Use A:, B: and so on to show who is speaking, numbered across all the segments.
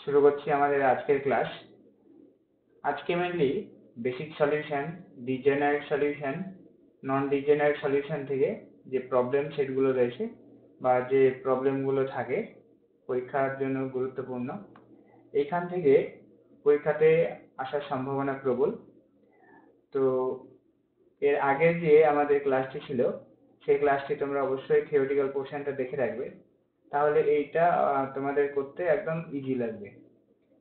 A: শুরু করছি আমাদের আজকের ক্লাস। আজকে mainly basic solution, degenerate solution, non degenerate solution থেকে যে প্রবলেম সেটগুলো রয়েছে বা যে প্রবলেমগুলো থাকে পরীক্ষার জন্য গুরুত্বপূর্ণ, এইখান থেকে পরীক্ষাতে আসার সম্ভাবনা প্রবল। তো এর আগের যে আমাদের ক্লাসটি ছিল সেই ক্লাসটি তোমরা অবশ্যই থিওরিটিক্যাল পোর্শনটা দেখে রাখবে, তাহলে এইটা তোমাদের করতে একদম ইজি লাগবে।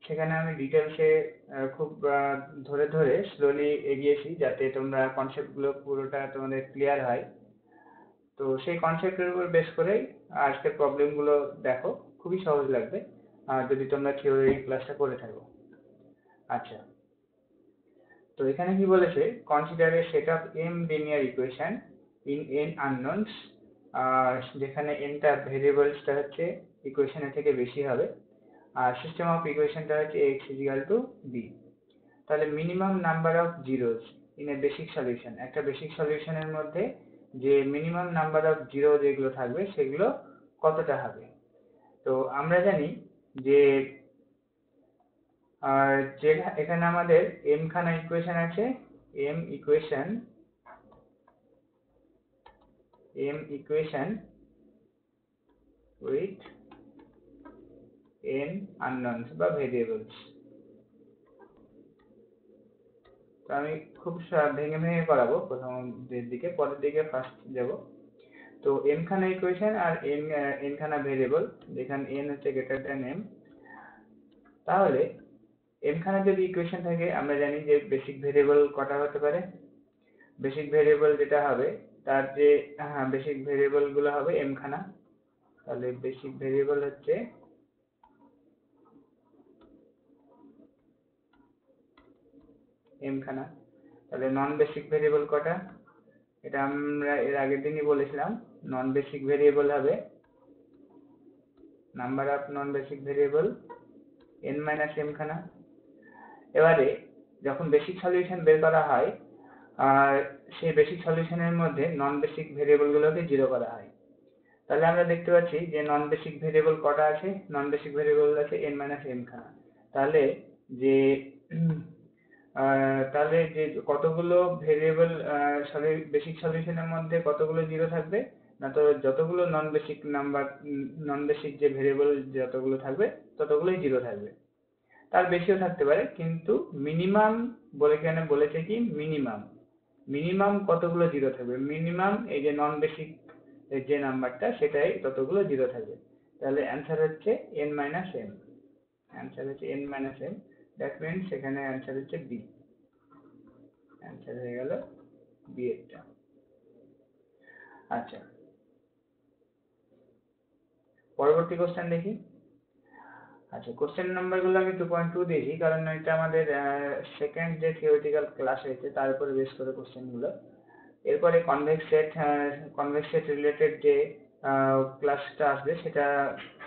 A: সেখানে আমি ডিটেলসে খুব ধরে ধরে স্লোলি এগিয়েছি যাতে তোমরা কনসেপ্টগুলো পুরোটা তোমাদের ক্লিয়ার হয়। তো সেই কনসেপ্টের উপর বেস করেই আজকের প্রবলেমগুলো দেখো, খুবই সহজ লাগবে যদি তোমরা থিওরি ক্লাসটা করে থাকো। আচ্ছা, তো এখানে কি বলেছে, consider a set of M linear equation in N unknowns, যেখানে এনটা ভেরিয়েবলসটা হচ্ছে ইকুয়েশনের থেকে বেশি হবে, আর সিস্টেম অফ ইকুয়েশনটা হচ্ছে x ইজিক্যাল টু বি। তাহলে minimum number of zeros in a basic solution, একটা বেসিক সলিউশনের মধ্যে যে মিনিমাম নাম্বার অফ জিরো যেগুলো থাকবে সেগুলো কতটা হবে। তো আমরা জানি যে যে এখানে আমাদের m খানা ইকুয়েশন আছে, m equation with n unknown's বা ভেরিয়েবলস। তো আমি খুব ভেঙে ভেঙে করাবো, প্রথম দিকে, পরের দিকে ফার্স্ট যাব। তো m খানা ইকুয়েশন আর n খানা ভেরিয়েবল, যেখানে n হচ্ছে গ্রেটার দ্যান m। তাহলে m খানা যদি ইকুয়েশন থাকে, আমরা জানি যে বেসিক ভেরিয়েবল কটা হতে পারে। বেসিক ভেরিয়েবল যেটা হবে তার যে বেসিক ভেরিয়েবল গুলো হবে m খানা। তাহলে বেসিক ভেরিয়েবল হচ্ছে m খানা। তাহলে নন বেসিক ভেরিয়েবল কটা, এটা আমরা এর আগের দিনই বলেছিলাম। নন বেসিক ভেরিয়েবল হবে number of non basic variable n minus m খানা। এবারে যখন বেসিক সলিউশন বের করা হয়, আর সেই বেসিক সলিউশনের মধ্যে নন বেসিক ভেরিয়েবল গুলোকে জিরো করা হয়, তাহলে আমরা দেখতে পাচ্ছি যে নন বেসিক ভেরিয়েবল কটা আছে, নন বেসিক ভেরিয়েবল আছে n মাইনাস m খানা। তাহলে যে কতগুলো ভেরিয়েবল বেসিক সলিউশনের মধ্যে কতগুলো জিরো থাকবে না, তো যতগুলো নন বেসিক যে ভেরিয়েবল যতগুলো থাকবে ততগুলোই জিরো থাকবে। তার বেশিও থাকতে পারে, কিন্তু মিনিমাম এখানে বলেছে কি মিনিমাম কতগুলো জিরো থাকবে, মিনিমাম এই যে নন বেসিক যে নাম্বারটা সেটাই ততগুলো জিরো থাকবে। তাহলে অ্যান্সার হচ্ছে n মাইনাস m, অ্যান্সার হচ্ছে n minus m। That means সেখানে অ্যান্সার হচ্ছে বি, অ্যান্সার হয়ে গেল বি এরটা। আচ্ছা, পরবর্তী কোশ্চেন দেখি। আচ্ছা, কোশ্চেন নাম্বারগুলো আমি 2.2 দিয়েছি, কারণ এটা আমাদের সেকেন্ড যে থিওরিটিক্যাল ক্লাস হয়েছে তার উপরে বেস করে কোশ্চেনগুলো। এরপরে কনভেক্স সেট রিলেটেড যে ক্লাসটা আসবে সেটা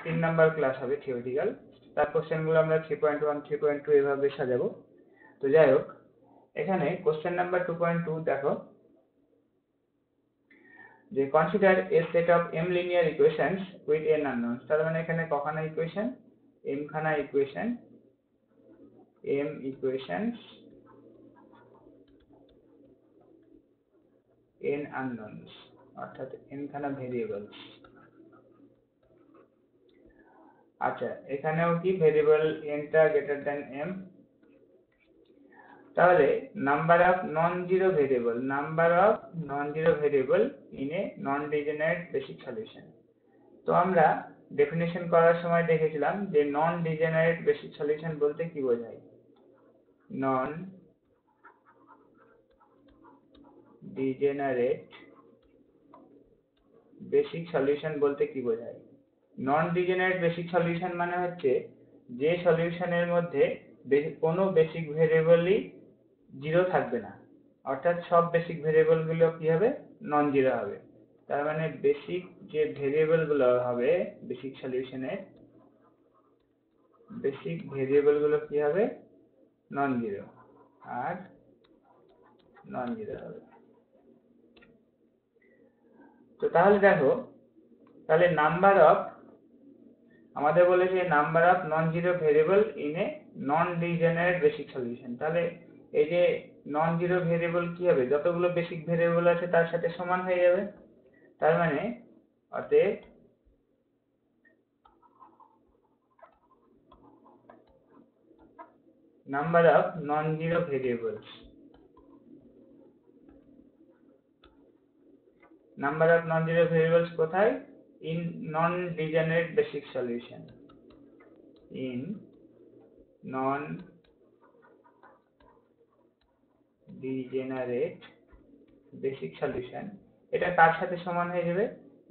A: 3 নাম্বার ক্লাস হবে থিওরিটিক্যাল। তার কোশ্চেনগুলো আমরা 3.1, 3.2 এভাবে সাজাবো। তো যাই হোক, এখানে কোশ্চেন নাম্বার 2.2 দেখো, যে consider a set of m linear equations with n unknown's. তার মানে এখানে কখানা ইকুয়েশন, m খানা equation, m equations n unknown's, অর্থাৎ n খানা ভেরিয়েবলস। আচ্ছা, এখানেও কি ভেরিয়েবল n টা গ্রেটার দ্যান m। তাহলে number of non zero variable in a non degenerate basic solution. তো আমরা ডেফিনেশন করার সময় দেখেছিলাম যে নন ডিজেনারেট বেসিক সলিউশন বলতে কি বোঝায়। নন ডিজেনারেট বেসিক সলিউশন বলতে কি বোঝায়? নন ডিজেনারেট বেসিক সলিউশন মানে হচ্ছে যে সলিউশনের মধ্যে কোনো বেসিক ভেরিয়েবলই জিরো থাকবে না, অর্থাৎ সব বেসিক ভেরিয়েবল গুলো কি হবে, নন জিরো হবে। তার মানে বেসিক যে ভেরিয়েবল গুলো হবে বেসিক সলিউশনে, বেসিক ভেরিয়েবল গুলো কি হবে, নন জিরো, আর নন জিরো হবে। তো তাহলে দেখো, তাহলে নাম্বার অফ আমাদের বলেছে number of non zero variable in a non degenerate basic solution. তাহলে এই যে নন জিরো ভেরিয়েবল কি হবে, যতগুলো বেসিক ভেরিয়েবল আছে তার সাথে সমান হয়ে যাবে। তার মানে অতএব number of non-zero variables কোথায়? in non-degenerate basic solution, in non-degenerate basic solution। এটা কার সাথে সমান হয়ে যাবে?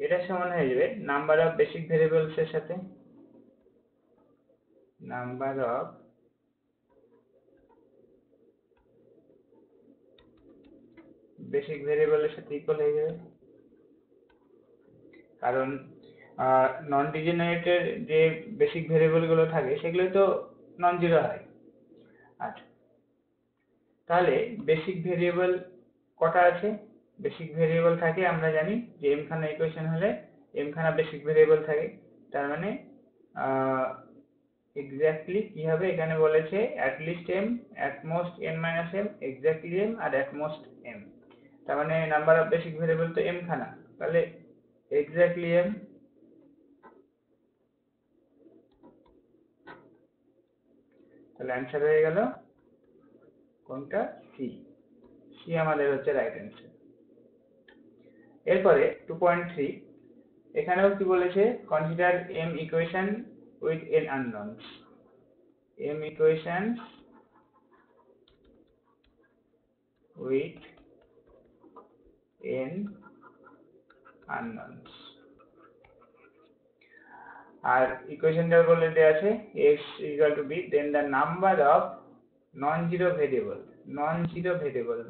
A: এটা সমান হয়ে যাবে নাম্বার অফ বেসিক ভেরিয়েবলস এর সাথে, নাম্বার অফ বেসিক ভেরিয়েবলের সাথে ইকুয়াল হয়ে যাবে। কারণ নন ডিজেনারেটের যে বেসিক ভেরিয়েবল গুলো থাকে সেগুলো তো নন জিরো হয়। আচ্ছা, তাহলে বেসিক ভেরিয়েবল কটা আছে? বেসিক ভেরিয়েবল থাকে আমরা জানি যে m খানা ইকুয়েশন হলে m খানা বেসিক ভেরিয়েবল থাকে। তার মানে এক্স্যাক্টলি কি হবে, এখানে বলেছে at least m, at most n minus m, exactly m R at most m। তার মানে নাম্বার অফ বেসিক ভেরিয়েবল তো m খানা, তাহলে exactly m, তাহলে অ্যান্সার হয়ে গেল কোনটা? সি। সি আমাদের হচ্ছে রাইট অ্যান্সার। এরপরে 2.3 এখানেও কি বলেছে, consider m equation with n unknown's. m equations with n unknown's. আর ইকুয়েশনটা বলে দেয়া আছে x equal to b, then the number of non-zero variable, non-zero variable,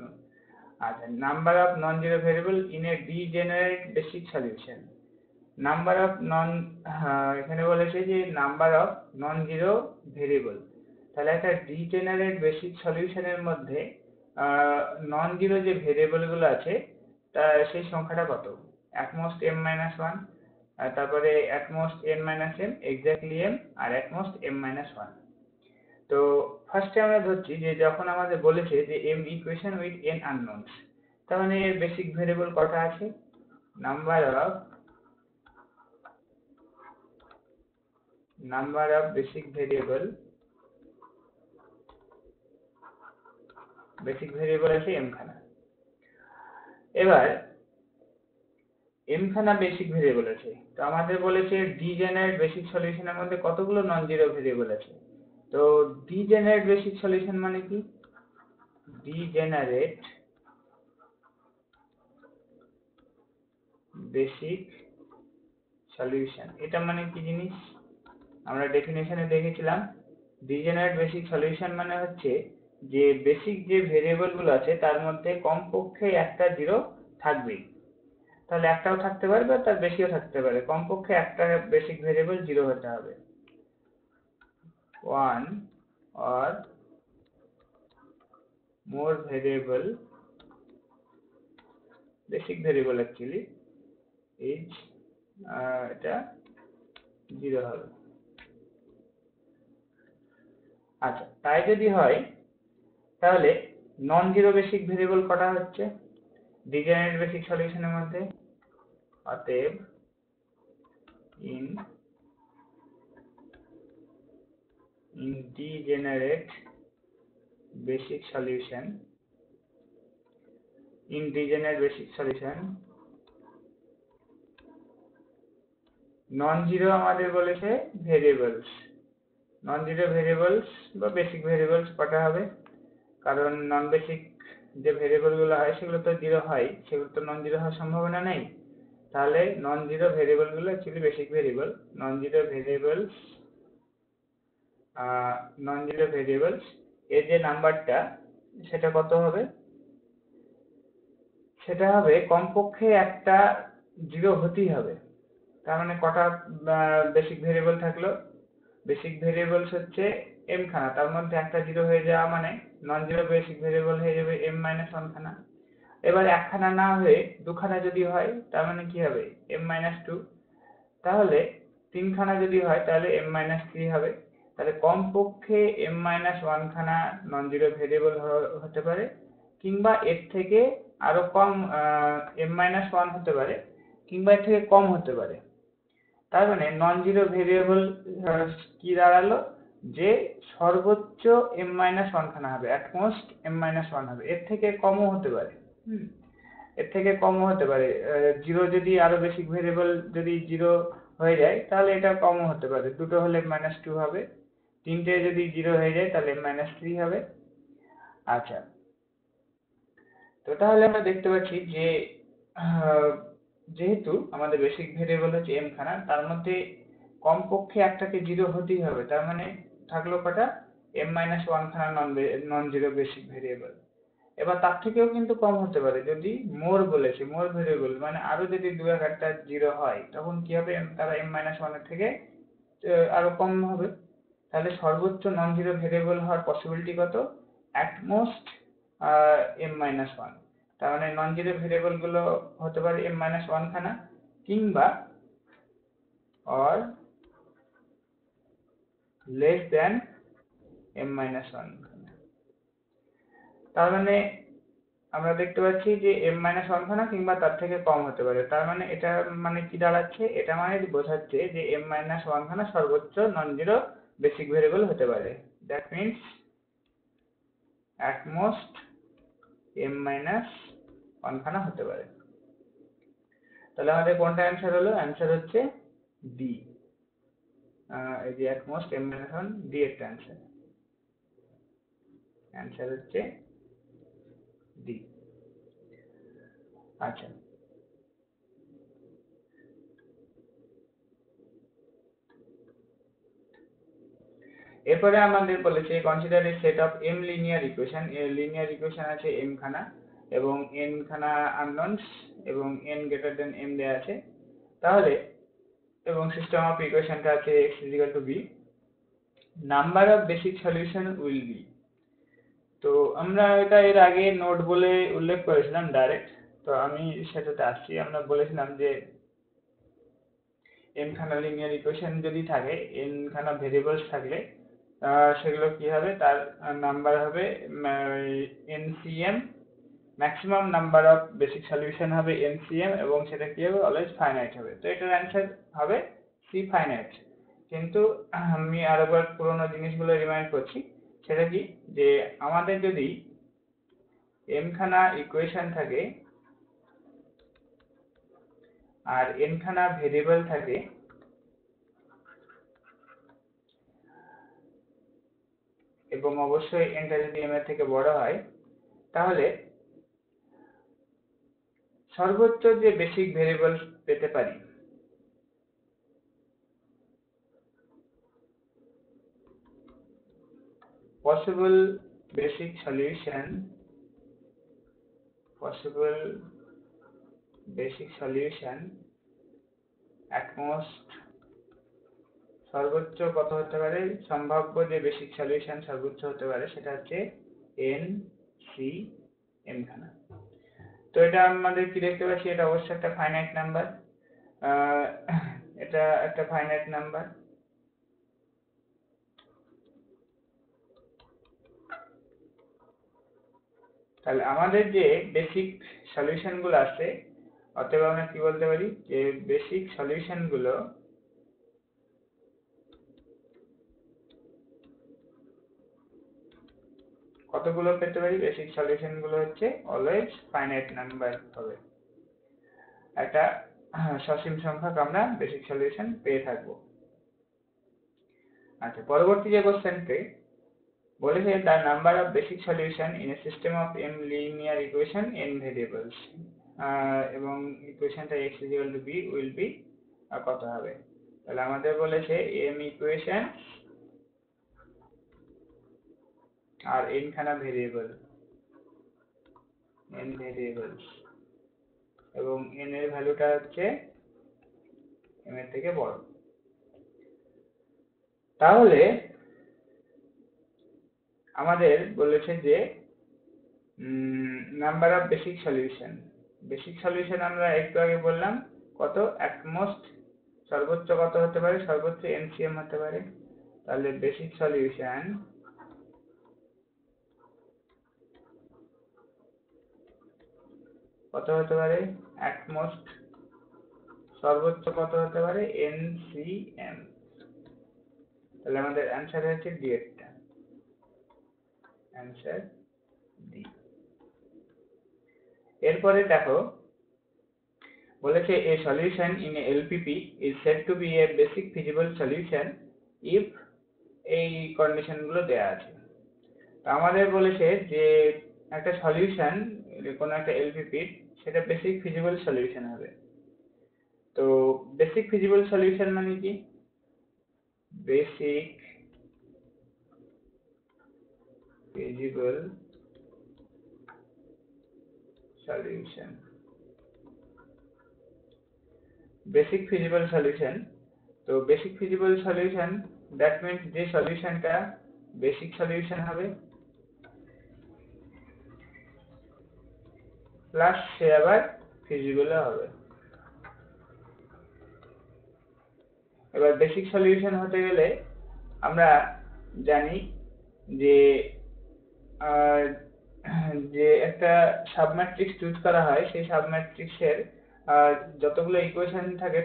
A: আচ্ছা, number of non zero variable in a degenerate basic solution. Number of non, এখানে বলেছে যে number of non zero variable, তাহলে একটা degenerate basic সলিউশনের মধ্যে non zero যে variable গুলো আছে তা সেই সংখ্যাটা কত? at most m minus 1, তারপরে at most n minus m, exactly m R at most m minus 1। তো ফার্স্টে আমরা ধরছি যে যখন আমাদের বলেছে যে m equation with n unknown's, তার মানে এর বেসিক ভেরিয়েবল কটা আছে? নাম্বার অফ বেসিক ভেরিয়েবল আছে m খানা। এবার m খানা বেসিক ভেরিয়েবল আছে, তো আমাদের বলেছে ডিজেনারেট বেসিক সলিউশনের মধ্যে কতগুলো নন জিরো ভেরিয়েবল আছে। তো ডিজেনারেট বেসিক সলিউশন মানে কি? ডিজেনারেট বেসিক সলিউশন এটা মানে কি জিনিস? আমরা ডেফিনেশনে দেখেছিলাম ডিজেনারেট বেসিক সলিউশন মানে হচ্ছে যে বেসিক যে ভেরিয়েবল গুলো আছে তার মধ্যে কমপক্ষে একটা জিরো থাকবেই। তাহলে একটাও থাকতে পারে বা তার বেশিও থাকতে পারে, কমপক্ষে একটা বেসিক ভেরিয়েবল জিরো হতে হবে। One or more variable, basic variable actually is, এটা জিরো হবে। আচ্ছা, তাই যদি হয় তাহলে নন জিরো বেসিক ভেরিয়েবল কটা হচ্ছে ডিজেনারেট বেসিক সলিউশনের মধ্যে? অতএব in degenerate basic solution, in degenerate basic solution non zero আমাদের বলেছে ভেরিয়েবলস, নন জিরো ভেরিয়েবলস বা বেসিক ভেরিয়েবলস কটা হবে? কারণ নন বেসিক যে ভেরিয়েবল গুলো হয় সেগুলো তো জিরো হয়, সেগুলো তো নন জিরো হওয়ার সম্ভাবনা নেই। তাহলে নন জিরো ভেরিয়েবল গুলো actually basic variable. Non zero variables এর যে নাম্বারটা সেটা কত হবে? সেটা হবে কমপক্ষে একটা জিরো হতেই হবে। তার মানে কটা বেসিক ভেরিয়েবল থাকলো? বেসিক ভেরিয়েবলস হচ্ছে m খানা, তার মধ্যে একটা জিরো হয়ে যাওয়া মানে নন জিরো বেসিক ভেরিয়েবল হয়ে যাবে m minus 1 খানা। এবার একখানা না হয়ে দুখানা যদি হয় তার মানে কি হবে? m minus 2। তাহলে 3 খানা যদি হয় তাহলে m-3 হবে। তাহলে কমপক্ষে m-1 খানা নন জিরো ভেরিয়েবল হতে পারে, কিংবা এর থেকে আরো কম m-1 হতে পারে, কিংবা এর থেকে কম হতে পারে। তার মানে নন জিরো ভেরিয়েবল কি দাঁড়ালো, যে সর্বোচ্চ m-1 খানা হবে, অ্যাট মোস্ট m-1 হবে। এর থেকে কমও হতে পারে, এর থেকে কমও হতে পারে। জিরো যদি আরো বেসিক ভেরিয়েবল যদি জিরো হয়ে যায় তাহলে এটা কমও হতে পারে, দুটো হলে -2 হবে, তিনটে যদি জিরো হয়ে যায় তাহলে -3 হবে। আচ্ছা, তো তাহলে আমরা দেখতে পাচ্ছি যে যেহেতু আমাদের বেসিক ভেরিয়েবল হচ্ছে m খানা, তার মধ্যে কমপক্ষে একটাকে জিরো হতেই হবে। তার মানে থাকলো কটা, m-1 খানা নন জিরো বেসিক ভেরিয়েবল। এবার তার থেকেও কিন্তু কম হতে পারে, যদি মোর বলেছে, মোর ভেরিয়েবল মানে আরো যদি দু একটা জিরো হয় তখন কি হবে, তারা m-1 এর থেকে আরো কম হবে। তাহলে সর্বোচ্চ নন জিরো ভেরিয়েবল হওয়ার পসিবিলিটি কত, অ্যাট মোস্ট m-1। তার মানে নন জিরো ভেরিয়েবল গুলো হতে পারে m-1 খানা, কিংবা অর লেস দ্যান m-1 খানা। তার মানে আমরা দেখতে পাচ্ছি যে m-1 খানা কিংবা তার থেকে কম হতে পারে। তার মানে এটা মানে কি দাঁড়াচ্ছে, এটা মানে বোঝাচ্ছে যে m-1 খানা সর্বোচ্চ নন জিরো বেসিক ভেরিয়েবল হতে পারে। That means at most m-1 খানা হতে পারে। তাহলে আমাদের কোনটা অ্যান্সার হলো, অ্যান্সার হচ্ছে ডি। এই যে at most m-1, ডি এর অ্যান্সার, অ্যান্সার হচ্ছে ডি। আচ্ছা, এরপরে আমাদের বলেছে consider a set of m linear equation. Linear equation আছে m খানা এবং n খানা আননোনস এবং n গ্রেটার দেন m দেয়া আছে। তাহলে এবং সিস্টেম অফ ইকুয়েশনটা আছে x = b, number of basic solution will be. তো আমরা এটা এর আগে নোট বলে উল্লেখ করেছিলাম ডাইরেক্ট, তো আমি সেটাতে আসছি। আমরা বলেছিলাম যে n খানা লিনিয়ার ইকুয়েশন যদি থাকে, n খানা ভেরিয়েবলস থাকলে সেগুলো কি হবে, তার নাম্বার হবে NCM, maximum number of basic solution হবে NCM, এবং সেটা কি হবে, অলওয়েজ ফাইনাইট হবে। তো এটার অ্যান্সার হবে সি, ফাইনাইট। কিন্তু আমি আরেকবার পুরোনো জিনিসগুলো রিমাইন্ড করছি, সেটা কি, যে আমাদের যদি m খানা ইকুয়েশন থাকে আর n খানা ভেরিয়েবল থাকে, এবং অবশ্যই nটা যদি m এর থেকে বড় হয়, তাহলে সর্বোচ্চ যে বেসিক ভেরিয়েবল পেতে পারি, possible basic solution at most, সর্বোচ্চ কত হতে পারে, সম্ভাব্য যে বেসিক সলিউশন সর্বোচ্চ হতে পারে সেটা হচ্ছে NCM খানা। তো এটা আমাদের কি দেখতে পাচ্ছি, এটা অবশ্যই একটা ফাইনাইট নাম্বার, এটা একটা ফাইনাইট নাম্বার। তাহলে আমাদের যে বেসিক সলিউশন গুলো আছে, অতএব আমরা কি বলতে পারি, যে বেসিক সলিউশন গুলো কতগুলো পেতে পারি, বেসিক সলিউশন গুলো হচ্ছে অলওয়েজ ফাইনাইট নাম্বার হবে, একটা সসীম সংখ্যক আমরা বেসিক সলিউশন পেয়ে থাকবো। আচ্ছা, পরবর্তী যে কোশ্চেনটি বলেছে, the number of basic solution in a system of m linear equation n variables, এবং ইকুয়েশনটা x = b will be কত হবে। তাহলে আমাদের বলেছে m ইকুয়েশন আর n খানা ভেরিয়েবল, n ভেরিয়েবলস, এবং n এর ভ্যালুটা হচ্ছে m এর থেকে বড়। তাহলে আমাদের বলেছে যে নাম্বার অফ বেসিক সলিউশন আমরা একটু আগে বললাম কত, অ্যাট মোস্ট সর্বোচ্চ কত হতে পারে, সর্বোচ্চ এনসিএম হতে পারে। তাহলে বেসিক সলিউশন কত হতে পারে, অ্যাট মোস্ট সর্বোচ্চ কত হতে পারে, এনসিএম। তাহলে আমাদের অ্যান্সার হচ্ছে ডি এরটা, অ্যান্সার ডি। এরপরে দেখো বলেছে a solution in a LPP is said to be a basic feasible solution if এই কন্ডিশন গুলো দেয়া আছে। তো আমাদের বলেছে যে একটা সলিউশন কোন একটা এলপিপি সেটা বেসিক ফিজিবল সলিউশন হবে। তো বেসিক ফিজিবল সলিউশন মানে কি, basic feasible solution, basic feasible solution. তো basic feasible solution that means যে সলিউশনটা বেসিক সলিউশন হবে প্লাস সে আবার ফিজিবল হবে। এবার বেসিক সলিউশন হতে গেলে আমরা জানি যে যে একটা সাবম্যাট্রিক্স চুজ করা হয়, সেই সাবম্যাট্রিক্সের যতগুলো ইকুয়েশন থাকে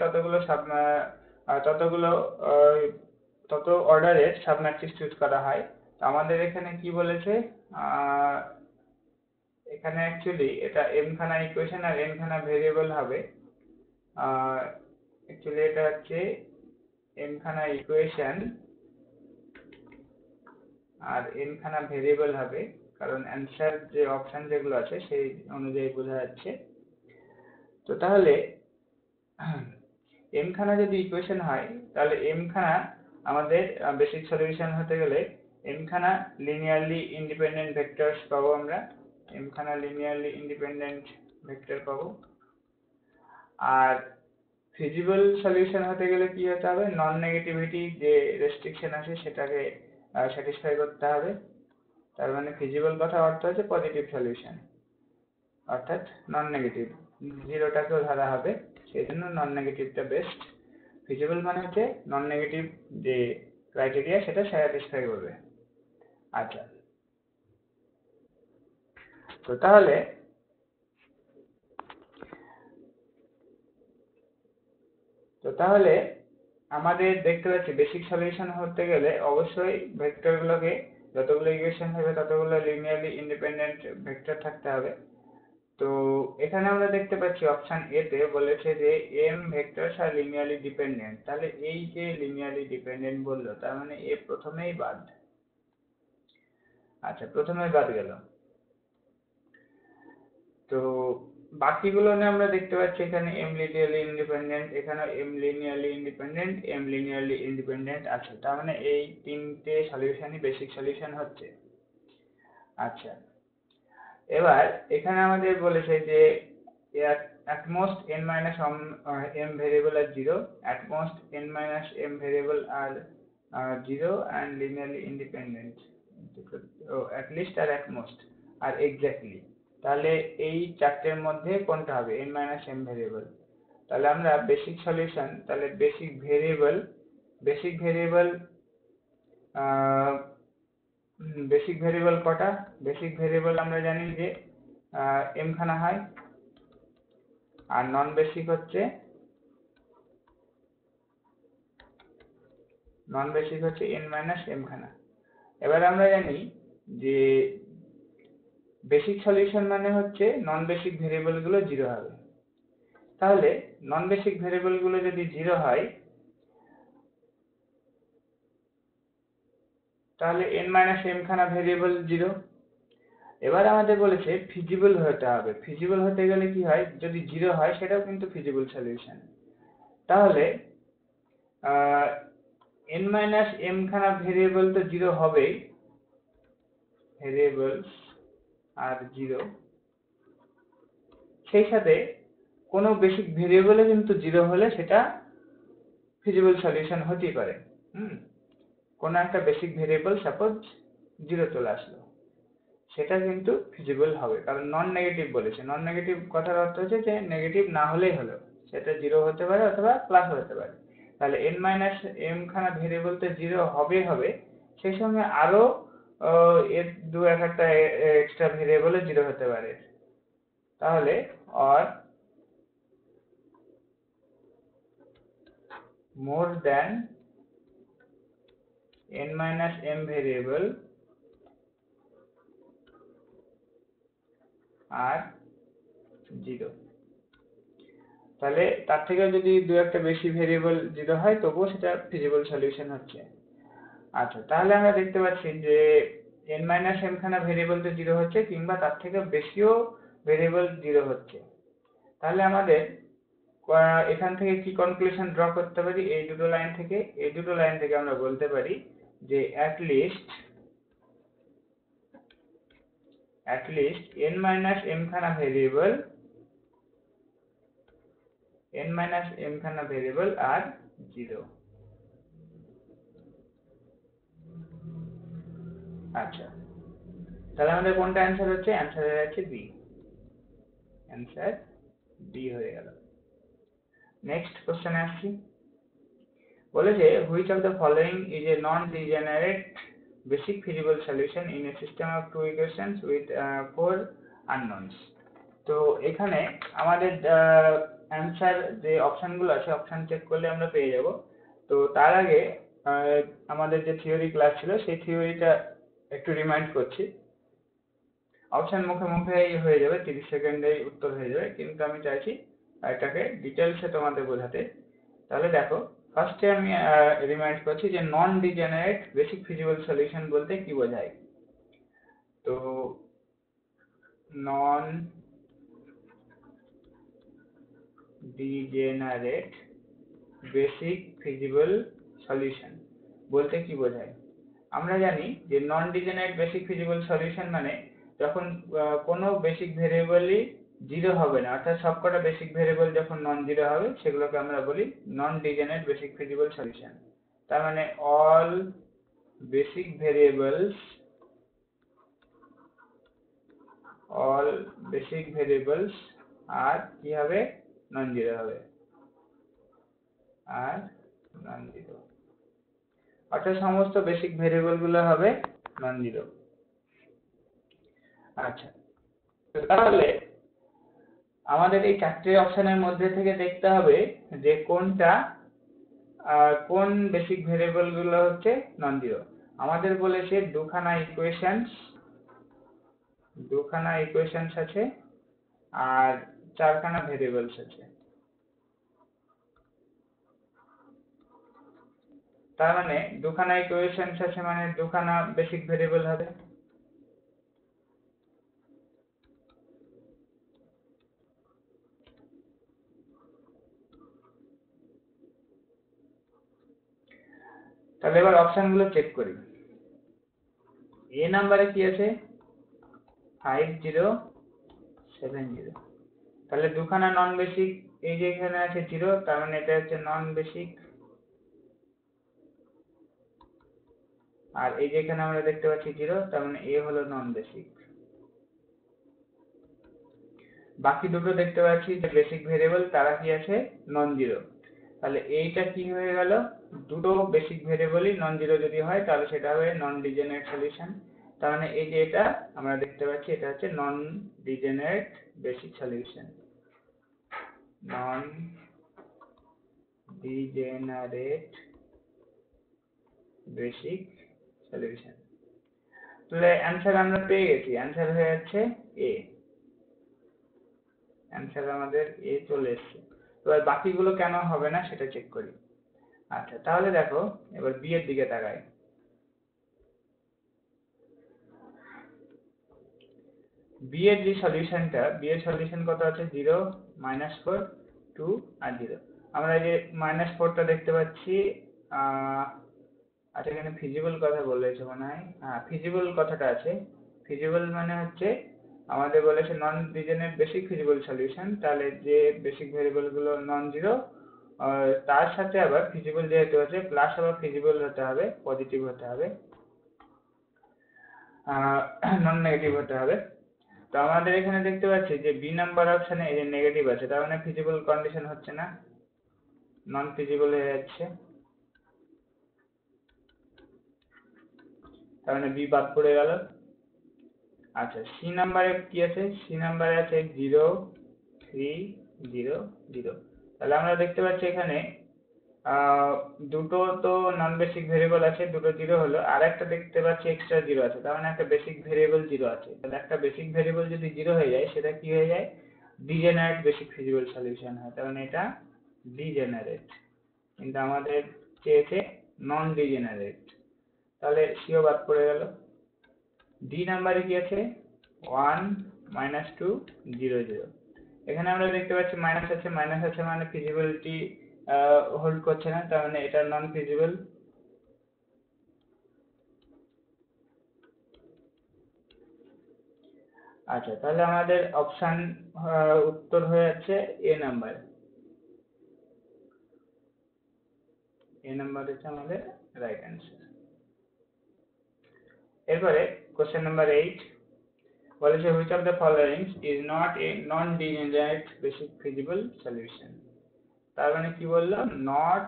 A: তত অর্ডারের সাবম্যাট্রিক্স চুজ করা হয়। তো আমাদের এখানে কি বলেছে, এখানে অ্যাকচুয়ালি এটা m খানা ইকুয়েশন আর n খানা ভেরিয়েবল হবে। অ্যাকচুয়ালি এটা হচ্ছে m খানা ইকুয়েশন আর n খানা ভেরিয়েবল হবে, কারণ অ্যান্সার যে অপশন যেগুলো আছে সেই অনুযায়ী বোঝা যাচ্ছে। তো তাহলে m খানা যদি ইকুয়েশন হয় তাহলে m খানা আমাদের বেসিক সলিউশন হতে গেলে m খানা লিনিয়ারলি ইন্ডিপেন্ডেন্ট ভেক্টরস পাবো আমরা, m খানা লিনিয়ারলি ইন্ডিপেন্ডেন্ট ভেক্টর পাবো। আর ফিজিবল সলিউশন হতে গেলে কি হতে হবে, নন নেগেটিভিটি যে রেস্ট্রিকশন আছে সেটাকে স্যাটিসফাই করতে হবে। তার মানে ফিজিবল কথা অর্থ হচ্ছে পজিটিভ সলিউশন, অর্থাৎ নন নেগেটিভ, জিরোটাকেও ধরা হবে, সেই জন্য নন নেগেটিভটা বেস্ট। ফিজিবল মানে হচ্ছে নন নেগেটিভ যে ক্রাইটেরিয়া সেটা স্যাটিসফাই করবে। আচ্ছা, তো তাহলে আমাদের দেখতে পাচ্ছি বেসিক সলিউশন হতে গেলে অবশ্যই ভেক্টরগুলোকে যতগুলো ইকুয়েশন হবে ততগুলো লিনিয়ারলি ইন্ডিপেন্ডেন্ট ভেক্টর থাকতে হবে। তো এখানে আমরা দেখতে পাচ্ছি অপশন এ তে বলেছে যে m ভেক্টরস আর লিনিয়ারলি ডিপেন্ডেন্ট। তাহলে এই যে লিনিয়ারলি ডিপেন্ডেন্ট বললো তার মানে এ প্রথমেই বাদ। আচ্ছা, প্রথমেই বাদ গেল। তো বাকিগুলো নিয়ে আমরা দেখতে পাচ্ছি এখানে m লিনিয়ারলি ইন্ডিপেন্ডেন্ট, এখানে m linearly independent, m linearly independent আছে। তার মানে এই তিনটে সলিউশনই বেসিক সলিউশন হচ্ছে। আচ্ছা, এবার এখানে আমাদের বলেছে যে at most n minus m variable are 0, at most n minus m variable are 0 and linearly independent, at least R at most R exactly। তাহলে এই চারটের মধ্যে কোনটা হবে, n minus m ভেরিয়েবল। তাহলে আমরা বেসিক সলিউশন, তাহলে বেসিক ভেরিয়েবল কটা, বেসিক ভেরিয়েবল আমরা জানি যে m খানা হয়, আর নন বেসিক হচ্ছে n মাইনাস m খানা। এবার আমরা জানি যে বেসিক সলিউশন মানে হচ্ছে নন বেসিক ভেরিয়েবল গুলো 0 হবে। তাহলে নন বেসিক ভেরিয়েবল গুলো যদি 0 হয় তাহলে n মাইনাস m খানা ভেরিয়েবল 0। এবার আমাদের বলেছে ফিজিবল হতে হবে। ফিজিবল হতে গেলে কি হয়, যদি 0 হয় সেটাও কিন্তু ফিজিবল সলিউশন। তাহলে n মাইনাস m খানা ভেরিয়েবল তো 0 হবেই, ভেরিয়েবলস আর 0, সেই সাথে কোনো বেসিক ভেরিয়েবলে কিন্তু 0 হলে সেটা ফিজিবল সলিউশন হতেই পারে। কোনো একটা বেসিক ভেরিয়েবল সাপোজ 0 চলে আসলো, সেটা কিন্তু ফিজিবল হবে, কারণ নন নেগেটিভ বলেছে। নন নেগেটিভ কথার অর্থ হচ্ছে যে নেগেটিভ না হলেই হলো, সেটা 0 হতে পারে অথবা প্লাস হতে পারে। তাহলে n মাইনাস m খানা ভেরিয়েবল তো 0 হবে সেই সঙ্গে আরো এর দু একটা এক্সট্রা ভেরিয়েবল 0 হতে পারে। তাহলে or more than n minus m variable আর 0। তাহলে তার থেকে যদি দু একটা বেশি ভেরিয়েবল 0 হয় তবুও সেটা ফিজিবল সলিউশন হচ্ছে। আচ্ছা, তাহলে আমরা দেখতে পাচ্ছি যে n মাইনাস m খানা ভেরিয়েবল তো 0 হচ্ছে, কিংবা তার থেকে বেশিও ভেরিয়েবল 0 হচ্ছে। তাহলে আমাদের এখান থেকে কি কনক্লুশন ড্র করতে পারি? এই দুটো লাইন থেকে আমরা বলতে পারি যে at least n minus m খানা ভেরিয়েবল আর 0। আচ্ছা, তাহলে আমাদের কোনটা অ্যান্সার হচ্ছে? অ্যান্সার হয়ে যাচ্ছে বি। অ্যান্সার বি হয়ে গেল। নেক্সট কোশ্চেনে আসছি। বলেছে which of the following is a non-degenerate basic feasible solution in a system of two equations with four unknowns। তো এখানে আমাদের অ্যান্সার যে অপশনগুলো আছে, অপশন চেক করলে আমরা পেয়ে যাব। তো তার আগে আমাদের যে থিওরি ক্লাস ছিল সেই থিওরিটা একটু রিমাইন্ড করছি। অপশন মুখে হয়ে যাবে, 30 সেকেন্ডেই উত্তর হয়ে যাবে, কিন্তু আমি চাইছি এটাকে ডিটেলসে তোমাদের বোঝাতে। তাহলে দেখো, ফার্স্টে আমি রিমাইন্ড করছি যে নন ডিজেনারেট বেসিক ফিজিবল সলিউশন বলতে কি বোঝায়। তো নন ডিজেনারেট বেসিক ফিজিবল সলিউশন বলতে কি বোঝায়? আমরা জানি যে নন ডিজেনারেট বেসিক ফিজিবল সলিউশন মানে যখন কোনো বেসিক ভেরিয়েবলই 0 হবে না, অর্থাৎ সবকটা বেসিক ভেরিয়েবল যখন নন জিরো হবে সেগুলোকে আমরা বলি নন ডিজেনারেট বেসিক ফিজিবল সলিউশন। তার মানে অল বেসিক ভেরিয়েবলস আর কি হবে? নন জিরো হবে, আর নন জিরো, অর্থাৎ সমস্ত বেসিক ভেরিয়েবল গুলো হবে নন জিরো। আচ্ছা, তাহলে আমাদের এই চারটে অপশনের মধ্যে থেকে দেখতে হবে যে কোন বেসিক ভেরিয়েবল গুলো হচ্ছে নন জিরো। আমাদের বলেছে দুখানা ইকুয়েশনস আছে আর চারখানা ভেরিয়েবলস আছে। তার মানে দুখানা ইকুয়েশনস আছে মানে দুখানা বেসিক ভেরিয়েবল হবে। তাহলে এবার অপশনগুলো চেক করি। এ নাম্বারে কি আছে? 5070। তাহলে দুখানা নন বেসিক, এই যে এখানে আছে 0, তার মানে এটা হচ্ছে নন বেসিক। আর এই যে এখানে আমরা দেখতে পাচ্ছি 0, তার মানে এ হলো নন বেসিক। বাকি দুটো দেখতে পাচ্ছি যে বেসিক ভেরিয়েবল, তারা কি আছে? Non zero. তাহলে এইটা কি হয়ে গেল? দুটো বেসিক ভেরিয়েবলই নন জিরো যদি হয় তাহলে সেটা হবে নন ডিজেনারেট সলিউশন। তার মানে এই যে এটা আমরা দেখতে পাচ্ছি এটা হচ্ছে নন degenerate basic solution, non degenerate basic solution. তাহলে অ্যান্সার আমরা পেয়ে গেছি, অ্যান্সার হয়ে যাচ্ছে এ। অ্যান্সার আমাদের এ চলে এসেছে। এবার বাকিগুলো কেন হবে না সেটা চেক করি। আচ্ছা, তাহলে দেখো এবার বি এর দিকে তাকাই। বি এর যে সলিউশনটা, বি এর সলিউশন কত আছে? 0, -4, 2 আর 0। আমরা যে -4টা দেখতে পাচ্ছি। আচ্ছা, এখানে ফিজিবল কথা বলেছে মনে হয়। হ্যাঁ, ফিজিবল কথাটা আছে। ফিজিবল মানে হচ্ছে আমাদের বলেছে নন ডিজেনারেট বেসিক ফিজিবল সলিউশন, তাহলে যে বেসিক ভেরিয়েবল গুলো নন জিরো তার সাথে আবার ফিজিবল যেহেতু আছে প্লাস আবার ফিজিবল হতে হবে, পজিটিভ হতে হবে, নন নেগেটিভ হতে হবে। তো আমাদের এখানে দেখতে পাচ্ছি যে বি নাম্বার অপশনে এই যে নেগেটিভ আছে, তার মানে ফিজিবল কন্ডিশন হচ্ছে না। নন ফিজিবল হয়ে যাচ্ছে, তার মানে বি বাদ পড়ে গেল। আচ্ছা, সি নাম্বারে কি আছে? সি নাম্বারে আছে 0 3 0 0। তাহলে আমরা দেখতে পাচ্ছি এখানে দুটো তো নন বেসিক ভেরিয়েবল আছে, দুটো জিরো হলো, আর একটা দেখতে পাচ্ছি এক্সট্রা জিরো আছে, তার মানে একটা বেসিক ভেরিয়েবল জিরো আছে। তাহলে একটা বেসিক ভেরিয়েবল যদি জিরো হয়ে যায় সেটা কি হয়ে যায়? ডিজেনারেট বেসিক ফিজিবল সলিউশন হয়, তার মানে এটা ডিজেনারেট। কিন্তু আমাদের চেয়েছে নন ডিজেনারেট, তাহলে সিও বাদ পড়ে গেল। ডি নাম্বারে কি আছে? 1 -2 0 0। এখানে আমরা দেখতে পাচ্ছি মাইনাস আছে, মাইনাস আছে মানে ফিজিবিলিটি হোল্ড করছে না, তার মানে এটা নন ফিজিবল। আচ্ছা, তাহলে আমাদের অপশন উত্তর হয়ে যাচ্ছে এ নাম্বার। এ নাম্বার হচ্ছে আমাদের রাইট অ্যান্সার। এরপরে কোশ্চেন নাম্বার 8 বলেছে which of the following is not a non-degenerate basic feasible solution। তার মানে কি বললো? not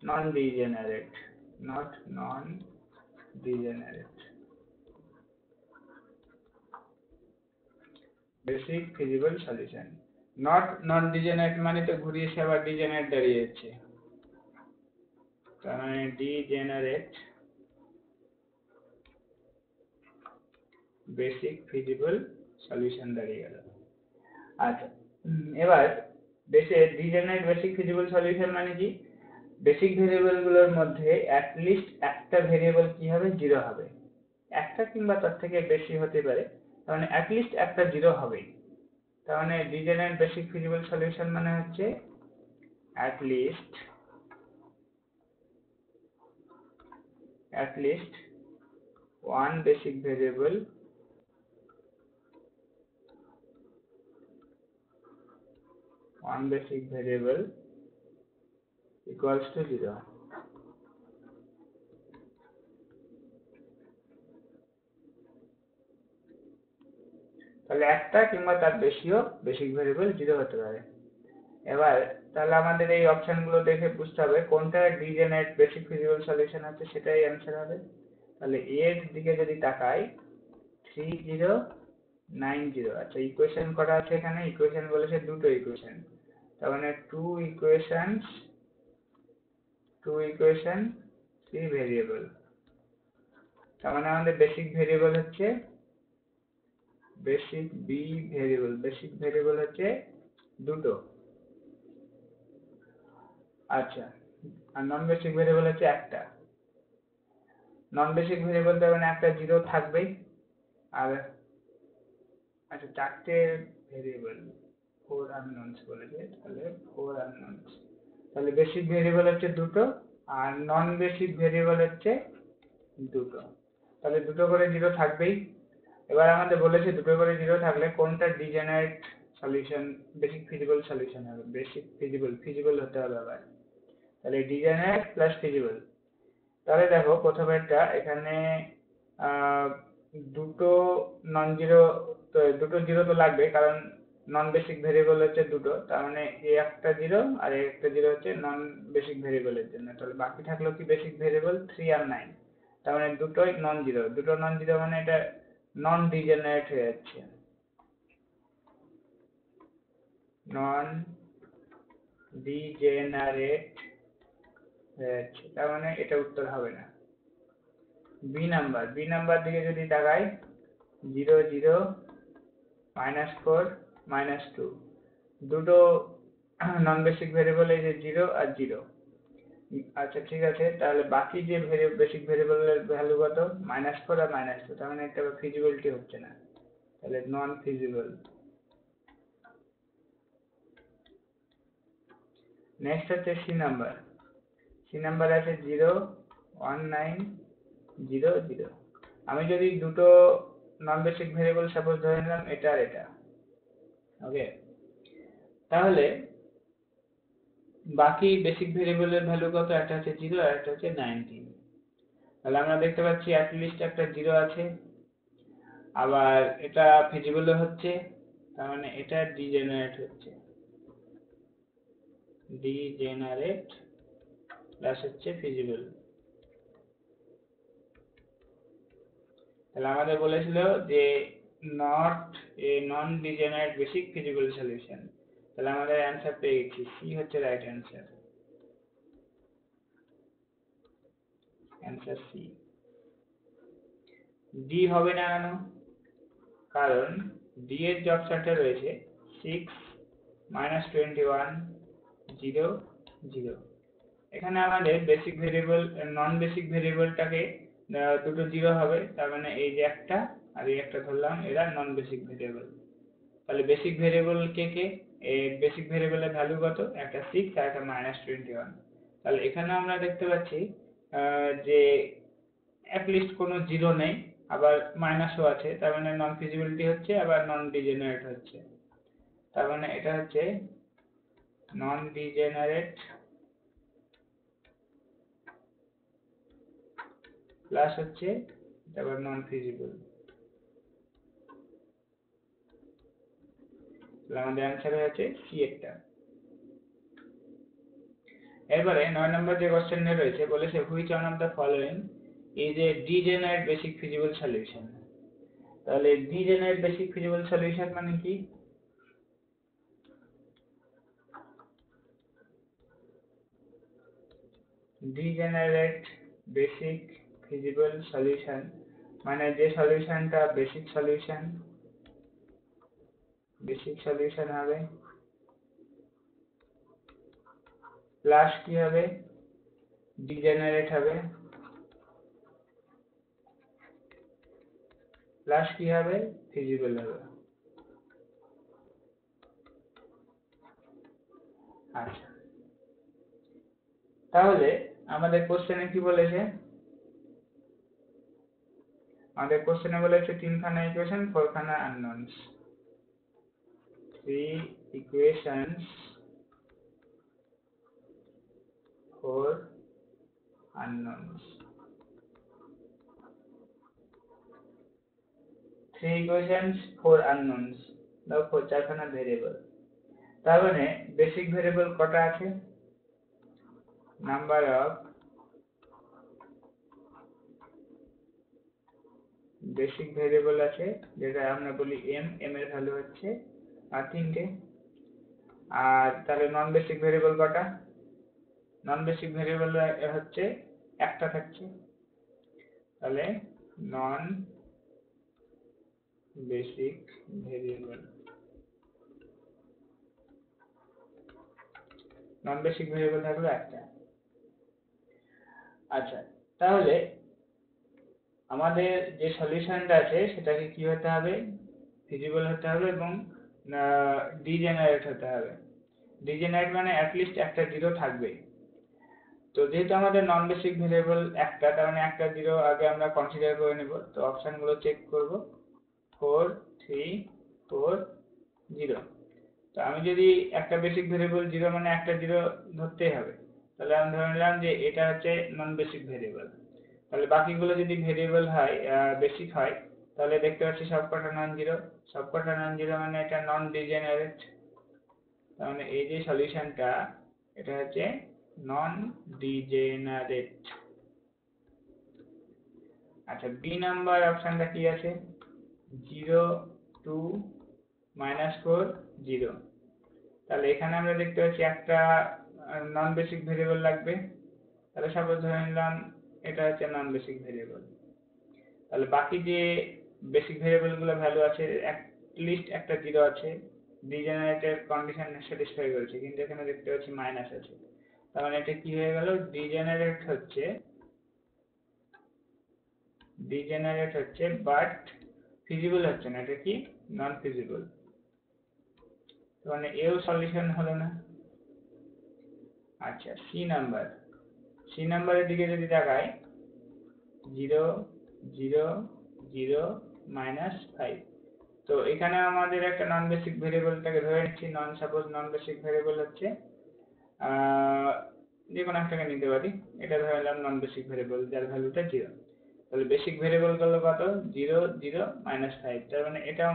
A: non-degenerate, not non-degenerate basic feasible solution। not non-degenerate মানে তো ঘুরিয়ে এসে আবার degenerate দাঁড়িয়ে যাচ্ছে, তার মানে degenerate basic feasible solution দাঁড়িয়ে গেল। আচ্ছা, এবার ডিজেনারেট বেসিক ফিজিবল সলিউশন মানে কি? বেসিক ভেরিয়েবল গুলোর মধ্যে অ্যাটলিস্ট একটা ভেরিয়েবল কি হবে? জিরো হবে। একটা কিংবা তার থেকে বেশি হতে পারে, তার মানে অ্যাটলিস্ট একটা জিরো হবেই। তার মানে ডিজেনারেট বেসিক ফিজিবল সলিউশন মানে হচ্ছে at least one basic variable equals to 0। তাহলে একটা কিংবা তার বেশিও বেসিক ভেরিয়েবল জিরো হতে পারে। এবার তাহলে আমাদের এই অপশনগুলো দেখে বুঝতে হবে কোনটা ডিজেনারেট বেসিক ফিজিবল সলিউশন আছে, সেটাই অ্যান্সার হবে। তাহলে এর দিকে যদি তাকাই 3090। আচ্ছা, ইকুয়েশন করা আছে এখানে, ইকুয়েশন বলেছে দুটো ইকুয়েশন, তার মানে টু ইকুয়েশন 3 ভেরিয়েবল। তার মানে আমাদের বেসিক ভেরিয়েবল হচ্ছে বেসিক ভেরিয়েবল হচ্ছে দুটো। আচ্ছা, আর নন বেসিক ভেরিয়েবল হচ্ছে একটা। নন বেসিক ভেরিয়েবল তার মানে একটা জিরো থাকবেই। আর আচ্ছা, চারটে ভেরিয়েবল, 4 আননোনস বলেছে, তাহলে 4 আননোনস। তাহলে বেসিক ভেরিয়েবল হচ্ছে দুটো আর নন বেসিক ভেরিয়েবল হচ্ছে দুটো, তাহলে দুটো করে জিরো থাকবেই। এবার আমাদের বলেছে দুটো করে জিরো থাকলে কোনটা degenerate solution basic feasible solution হবে? বেসিক ফিজিবল হতে হবে আবার, তাহলে ডিজেনারেট প্লাস ফিজিবল। তাহলে দেখো প্রথমেরটা এখানে দুটো নন জিরো, তো দুটো জিরো তো লাগবে কারণ নন বেসিক ভেরিয়েবল হচ্ছে দুটো, তার মানে এই একটা জিরো আর এই একটা জিরো হচ্ছে নন বেসিক ভেরিয়েবলের জন্য। তাহলে বাকি থাকলো কি বেসিক ভেরিয়েবল 3 আর 9, তার মানে দুটোই নন জিরো, দুটো নন জিরো মানে এটা নন ডিজেনারেট হয়ে যাচ্ছে, নন ডিজেনারেট হয়ে যাচ্ছে, তার মানে এটা উত্তর হবে না। বি নাম্বার দিকে যদি তাকাই 0 0 -4 -2, দুটো নন বেসিক ভেরিয়েবল এই যে 0 আর 0। আচ্ছা ঠিক আছে, তাহলে বাকি যে বেসিক ভেরিয়েবলের ভ্যালু কত? -4 আর -2, তার মানে এটা ফিজিবিলিটি হচ্ছে না, তাহলে নন ফিজিবল। নেক্সট হচ্ছে সি নাম্বার আছে 0 1 9 0 0। আমি যদি দুটো নন বেসিক ভেরিয়েবল সাপোজ ধরে নিলাম এটা আর এটা, ওকে, তাহলে বাকি বেসিক ভেরিয়েবলের ভ্যালু কত? একটা হচ্ছে 0 আর একটা হচ্ছে 19। তাহলে আমরা দেখতে পাচ্ছি অ্যাটলিস্ট একটা 0 আছে, আবার এটা ফিজিবল হচ্ছে, তার মানে এটা ডিজেনারেট হচ্ছে। ডিজেনারেট প্লাস হচ্ছে ফিজিবল। তাহলে আমাদের বলেছিল যে not a non degenerate basic feasible solution. তাহলে আমাদের অ্যান্সার পেয়ে গেছি, সি হচ্ছে right answer, answer C. D হবে না কেন? কারণ ডি এর যে অপশনটা রয়েছে 6 -21 0 0, এখানে আমাদের বেসিক ভেরিয়েবল নন বেসিক ভেরিয়েবলটাকে দুটো জিরো হবে, তার মানে এই যে একটা আর এই একটা ধরলাম এরা নন বেসিক ভেরিয়েবল। তাহলে বেসিক ভেরিয়েবল কে কে? বেসিক ভেরিয়েবলের ভ্যালু কত? একটা 6 আর একটা -21। তাহলে এখানে আমরা দেখতে পাচ্ছি যে অ্যাটলিস্ট কোনো জিরো নেই, আবার মাইনাসও আছে, তার মানে নন ফিজিবিলিটি হচ্ছে আবার নন ডিজেনারেট হচ্ছে। তার মানে এটা হচ্ছে নন ডিজেনারেট প্লাস হচ্ছে তারপর নন ফিজিবল। আমাদের অ্যান্সার হয়েছে সি একটা। এবারে 9 নম্বর যে কোশ্চেনে রয়েছে, বলেছে which one of the following is a degenerate basic feasible solution. তাহলে ডিজেনারেট বেসিক ফিজিবল সলিউশন মানে কি? ডিজেনারেট বেসিক ফিজিবল সলিউশন মানে যে সলিউশনটা বেসিক সলিউশন হবে প্লাস কি হবে? ডিজেনারেট হবে প্লাস কি হবে? ফিজিবল হবে। আচ্ছা, তাহলে আমাদের কোশ্চেনে কি বলেছে? আমাদের কোশ্চেনে বলেছে তিনখানা equation, ফোরখানা unknown's. 3 equations, 4 unknowns. 3 equations, 4 unknowns, দেখো চারখানা ভেরিয়েবল। তার মানে বেসিক ভেরিয়েবল কটা আছে? নাম্বার অফ বেসিক ভেরিয়েবল আছে, যেটা আমরা বলি এম এর ভ্যালু হচ্ছে আর 3টে। আর তাহলে নন বেসিক ভেরিয়েবল কটা? নন বেসিক ভেরিয়েবল হচ্ছে একটা থাকছে, তাহলে নন বেসিক ভেরিয়েবল, নন বেসিক ভেরিয়েবল থাকলো একটা। আচ্ছা, তাহলে আমাদের যে সলিউশনটা আছে সেটাকে কি হতে হবে? ফিজিবল হতে হবে এবং ডিজেনারেট হতে হবে। ডিজেনারেট মানে অ্যাটলিস্ট একটা জিরো থাকবে। তো যেহেতু আমাদের নন বেসিক ভেরিয়েবল একটা, তার মানে একটা জিরো আগে আমরা কনসিডার করে নেব। তো অপশনগুলো চেক করব, 4 3 4 0। তো আমি যদি একটা বেসিক ভেরিয়েবল জিরো মানে একটা জিরো ধরতেই হবে, তাহলে আমি ধরে নিলাম যে এটা হচ্ছে নন বেসিক ভেরিয়েবল। তাহলে বাকিগুলো যদি ভেরিয়েবল হয় বেসিক হয়, তাহলে দেখতে পাচ্ছি সবকটা নন জিরো। সবকটা নন জিরো মানে এটা নন ডিজেনারেট। তার মানে এই যে সলিউশনটা এটা হচ্ছে নন ডিজেনারেট। আচ্ছা, বি নাম্বার অপশনটা কি আছে? 0 2 -4 0। তাহলে এখানে আমরা দেখতে পাচ্ছি একটা নন বেসিক ভেরিয়েবল লাগবে। তাহলে সাপোজ ধরে নিলাম এটা হচ্ছে নন বেসিক ভেরিয়েবল। তাহলে বাকি যে বেসিক ভেরিয়েবল গুলো ভ্যালু আছে লিস্ট একটা জিরো আছে, ডিজেনারেটের কন্ডিশন স্যাটিসফাই করেছে, কিন্তু এখানে দেখতে পাচ্ছি মাইনাস আছে। তার মানে এটা কি হয়ে গেল? ডিজেনারেট হচ্ছে বাট ফিজিবল হচ্ছে না, এটা কি নন ফিজিবল। মানে এও সলিউশন হলো না। আচ্ছা, সি নাম্বারের দিকে যদি তাকাই, 0 0 0 -5। তো এখানে আমাদের একটা নন বেসিক ভেরিয়েবলটাকে ধরে নিচ্ছি। সাপোজ নন বেসিক ভেরিয়েবল হচ্ছে যে কোনো একটাকে নিতে পারি, এটা ধরে নিলাম নন বেসিক ভেরিয়েবল যার ভ্যালুটা 0। তাহলে বেসিক ভেরিয়েবল গুলো কত? 0 0 -5। তার মানে এটাও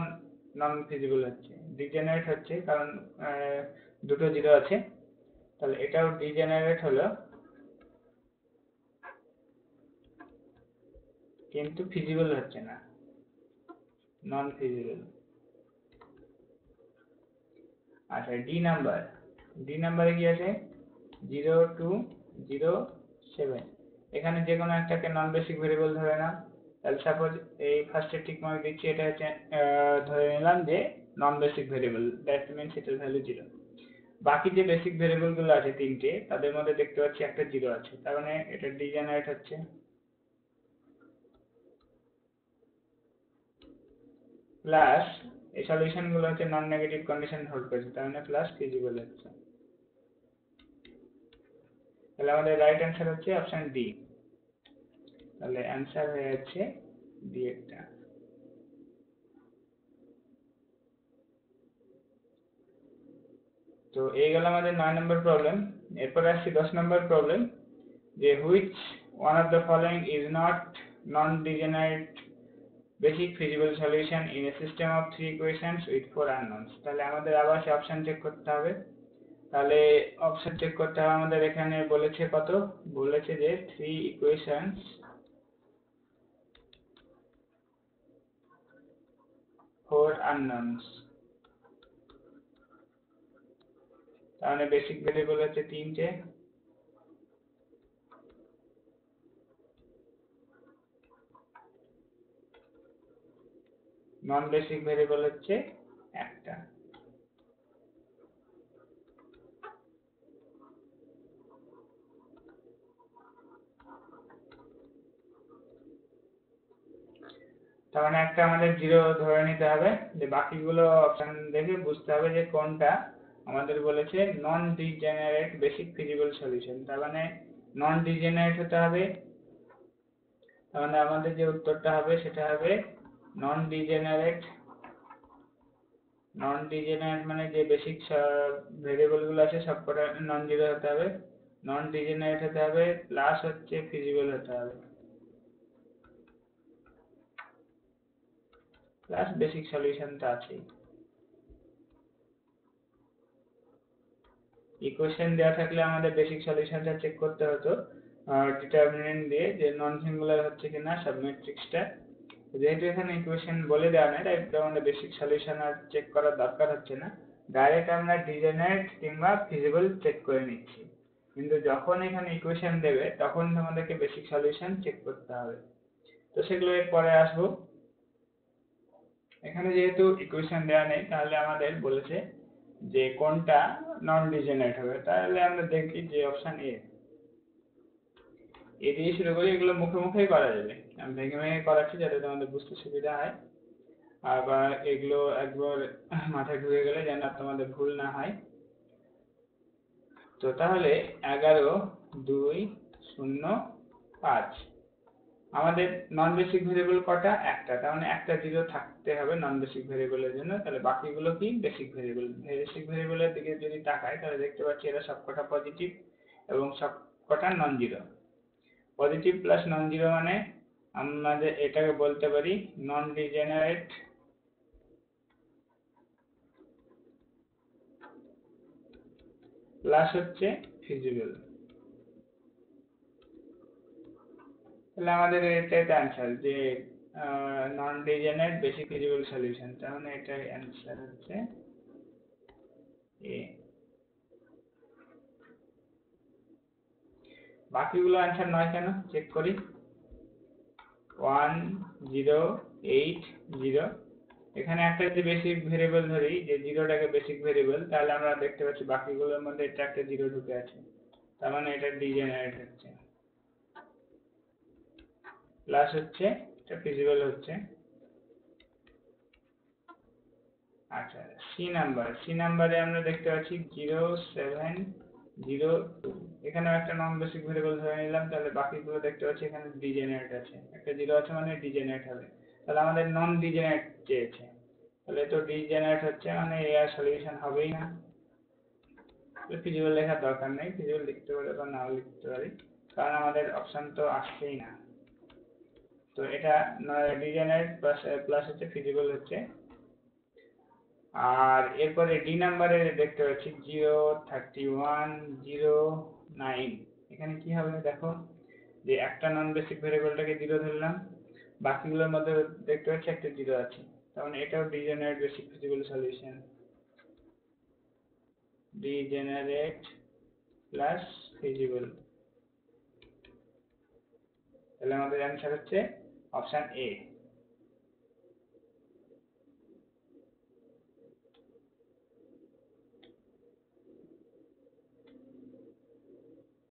A: নন ফিজিবল হচ্ছে, ডিজেনারেট হচ্ছে, কারণ দুটো জিরো আছে। তাহলে এটাও ডিজেনারেট হলো, কিন্তু ফিজিবল হচ্ছে না, নন ফিজিবল। আচ্ছা, ডি নাম্বারে কি আছে? 0 2 0 7। এখানে যে কোনো একটাকে নন বেসিক ভেরিয়েবল ধরে নাও। তাহলে সাপোজ এই ফার্স্টে টিক মার্ক দিচ্ছি, এটা হচ্ছে ধরে নিলাম যে নন বেসিক ভেরিয়েবল, দ্যাট মিন্স এটার ভ্যালু 0। বাকি যে বেসিক ভেরিয়েবল গুলো আছে তিনটে, তাদের মধ্যে দেখতে পাচ্ছি একটা 0 আছে, তার মানে এটা ডিজেনারেট হচ্ছে। প্লাস এই সলিউশন গুলো হচ্ছে নন নেগেটিভ কন্ডিশন হোল্ড করছে, তার মানে প্লাস ফিজিবল হচ্ছে। তাহলে আমাদের রাইট অ্যান্সার হচ্ছে অপশন ডি। তাহলে অ্যান্সার হয়ে যাচ্ছে ডি এরটা। তো এই গেল আমাদের 9 নম্বর প্রবলেম। এরপর আসছি 10 নম্বর প্রবলেম, যে which one of the following is not known degenerate basic feasible solution in a system of 3 equations with 4 unknown's. তাহলে আমাদের আবার সে অপশন চেক করতে হবে। তাহলে অপশন চেক করতে হবে আমাদের, এখানে বলেছে কত, বলেছে যে 3 ইকুয়েশনস 4 আননোনস। তাহলে বেসিক ভেরিয়েবল হচ্ছে তিনটে, নন বেসিক ভেরিয়েবল হচ্ছে একটা। তার মানে একটা আমাদের 0 ধরে নিতে হবে, যে বাকিগুলো অপশন দেখে বুঝতে হবে যে কোনটা আমাদের বলেছে নন ডিজেনারেট বেসিক ফিজিবল সলিউশন। তার মানে নন ডিজেনারেট হতে হবে, তার মানে আমাদের যে উত্তরটা হবে সেটা হবে নন ডিজেনারেট। নন ডিজেনারেট মানে যে বেসিক ভেরিয়েবল গুলো আছে সবকটা নন জিরো হতে হবে, নন ডিজেনারেট হতে হবে, প্লাস হচ্ছে ফিজিবল হতে হবে, প্লাস বেসিক সলিউশন তো আছেই। ইকুয়েশন দেওয়া থাকলে আমাদের বেসিক সলিউশনটা চেক করতে হতো ডিটারমিনেন্ট দিয়ে, যে নন সিঙ্গুলার হচ্ছে কিনা সব ম্যাট্রিক্সটা। যেহেতু এখানে ইকুয়েশন বলে দেওয়া নেই, তাই আমাদের বেসিক সলিউশন আর চেক করার দরকার হচ্ছে না, ডাইরেক্ট আমরা ডিজেনারেট কিংবা ফিজিবল চেক করে নিচ্ছি। কিন্তু যখন এখানে ইকুয়েশন দেবে তখন আমাদেরকে বেসিক সলিউশন চেক করতে হবে। তো সেগুলো এর পরে আসবো। এখানে যেহেতু ইকুয়েশন দেওয়া নেই, তাহলে আমাদের বলেছে যে কোনটা নন ডিজেনারেট হবে, তাহলে আমরা দেখি যে অপশন এ দিয়ে শুরু করি। এগুলো মুখে মুখেই করা যাবে, আমি ভেঙে ভেঙে করাচ্ছি যাতে তোমাদের বুঝতে সুবিধা হয়, আবার এগুলো একবার মাথায় ঢুকে গেলে যেন তোমাদের ভুল না হয়। তো তাহলে 11 2 0 5 আমাদের নন বেসিক ভেরিয়েবল কটা? একটা, তার মানে একটা 0 থাকতে হবে নন বেসিক ভেরিয়েবলের জন্য। তাহলে বাকিগুলো কি বেসিক ভেরিয়েবল। বেসিক ভেরিয়েবলের দিকে যদি তাকাই তাহলে দেখতে পাচ্ছি এরা সবকটা পজিটিভ এবং সবকটা non zero. Positive plus non zero মানে আমাদের এটাকে বলতে পারি নন ডিজেনারেট প্লাস হচ্ছে ফিজিবল। তাহলে আমাদের এটাই অ্যান্সার, যে নন ডিজেনারেট বেসিক ফিজিবল সলিউশন, তার মানে এটাই অ্যান্সার হচ্ছে এ। বাকিগুলো অ্যান্সার নয় কেন চেক করি। 1 0 8 0, এখানে একটা যদি বেসিক ভেরিয়েবল ধরি, যে জিরোটাকে বেসিক ভেরিয়েবল, তাহলে আমরা দেখতে পাচ্ছি বাকিগুলোর মধ্যে এটা একটা 0 ঢুকে আছে, তার মানে এটা ডিজেনারেট হচ্ছে। প্লাস হচ্ছে এটা ফিজিবল হচ্ছে। আচ্ছা, সি নাম্বারে আমরা দেখতে পাচ্ছি 0 7 0 2, এখানে একটা নন বেসিক ভেরিয়েবল ধরে নিলাম, তাহলে বাকিগুলো দেখতে পাচ্ছি এখানে ডিজেনারেট আছে, একটা 0 আছে মানে ডিজেনারেট হবে। তাহলে আমাদের নন ডিজেনারেট চেয়েছে, তাহলে তো ডিজেনারেট হচ্ছে মানে এর সলিউশন হবেই না। ফিজিবল লেখার দরকার নেই, ফিজিবল লিখতে পারে বা নাও লিখতে পারি, কারণ আমাদের অপশন তো আসছেই না। তো এটা ডিজেনারেট প্লাস হচ্ছে ফিজিবল হচ্ছে আর এরপরে ডি নাম্বারে দেখতে পাচ্ছি 0 31 0 9। এখানে কি হবে দেখো, যে একটা নন বেসিক ভেরিয়েবলটাকে 0 ধরলাম, বাকিগুলোর মধ্যে দেখতে পাচ্ছি একটা 0 আছে, তার মানে এটাও degenerate basic feasible solution. Degenerate plus feasible, তাহলে আমাদের অ্যান্সার হচ্ছে অপশন এ।